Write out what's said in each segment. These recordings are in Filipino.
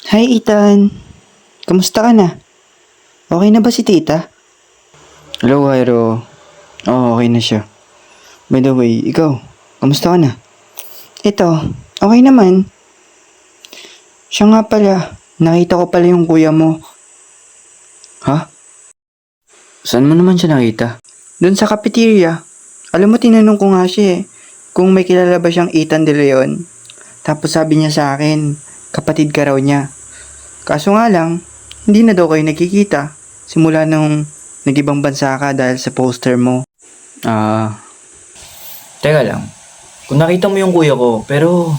Hi Ethan, kamusta ka na? Okay na ba si tita? Hello Jairo, okay na siya. By the way, ikaw, kamusta ka na? Ito, okay naman. Siya nga pala, nakita ko pala yung kuya mo. Ha? Saan mo naman siya nakita? Doon sa cafeteria. Alam mo, tinanong ko nga siya kung may kilala ba siyang Ethan De Leon. Tapos sabi niya sa akin, kapatid ka raw niya. Kaso nga lang, hindi na daw kayo nagkikita. Simula nung nag-ibang bansa ka dahil sa poster mo. Teka lang. Kung nakita mo yung kuya ko, pero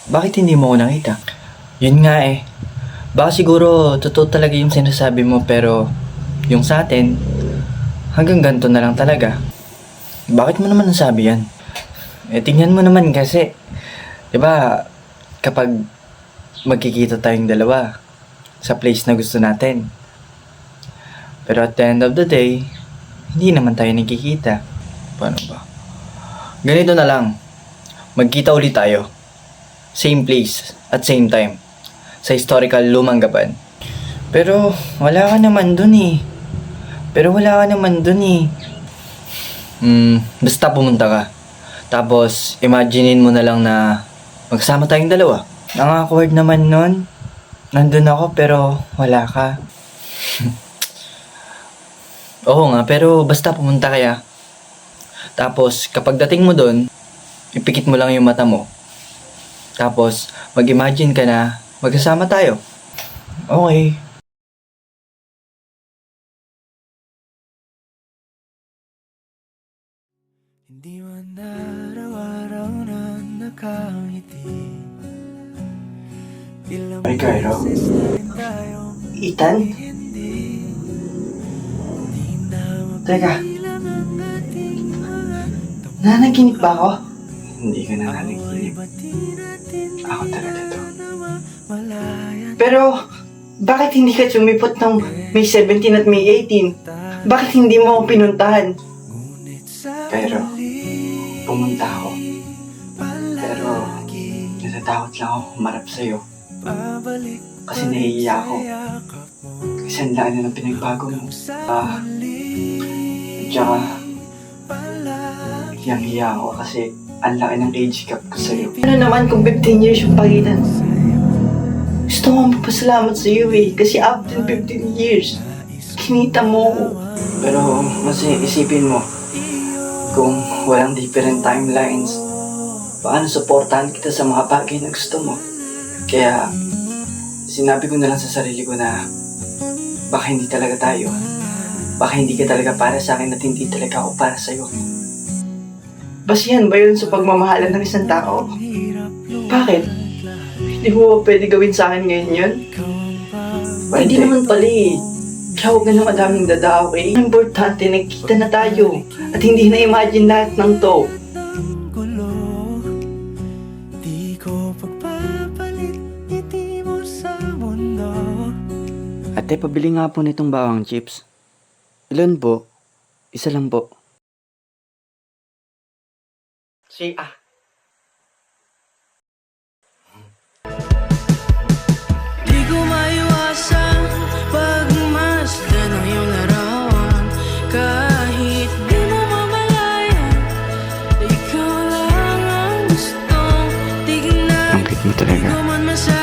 bakit hindi mo ako nakita? Yun nga eh. Baka siguro totoo talaga yung sinasabi mo pero yung sa atin, hanggang ganito na lang talaga. Bakit mo naman nasabi yan? Tingnan mo naman kasi, di ba kapag magkikita tayong dalawa sa place na gusto natin. Pero at the end of the day, hindi naman tayo nagkikita. Paano ba? Ganito na lang. Magkita ulit tayo. Same place at same time. Sa historical Lumang Gapan. Pero wala ka naman dun eh. Basta pumunta ka. Tapos imaginein mo na lang na magsama tayong dalawa. Ang awkward naman nun. Nandun ako pero wala ka. Oo nga, pero basta pumunta kaya. Tapos, kapag dating mo doon, ipikit mo lang yung mata mo. Tapos, mag-imagine ka na magkasama tayo. Okay. Hindi man araw-araw na nakangiti. Ilang Ay, Cairo. beses na rin tayong Ethan? hindi na Teka, mabilang ang ating mga nanaginip ba ako? Hindi ka na ako'y ba't di natin Ako talaga to. na mamalayan. Pero, bakit hindi ka sumipot ng May 17 at May 18? Bakit hindi mo ako pinuntahan? Ngunit sa Pero, huli, pumunta ako. Pero, palagi natatakot lang ako humarap sa'yo. babalik Kasi nahihiya ako. sa yakap mo. Kasi ang laki na ng pinagbago mo. Sa Ah, huli, at saka, palagi hiyang-hiya ako kasi ang laki ng age gap ko sa'yo. Ano naman kung 15 years yung pagitan? Gusto ko magpasalamat sa iyo kasi after 15 years, kinita mo ko. Pero, kasi isipin mo, kung walang different timelines, paano supportahan kita sa mga bagay na gusto mo? Kaya, sinabi ko na lang sa sarili ko na baka hindi talaga tayo. Baka hindi ka talaga para sa akin at hindi talaga ako para sa'yo. Basihan ba yun sa pagmamahalan ng isang tao? Bakit? Hindi mo ba pwede gawin sa akin ngayon yun? Pwede naman pala eh. Kaya huwag na ng madaming dada, okay? Ang importante, nagkita na tayo. At hindi na imagine lahat ng to. gulo. Di ko pagpapalit ngiti mo sa mundo. Ate, pabili nga po nitong bawang chips. Ilan po? Isa lang po. Di ko maiwasang pagmasdan ng iyong larawan. Kahit di mo mamalayan, ikaw lang ang gustong tignan. Ang cute mo Di talaga. ko man masabi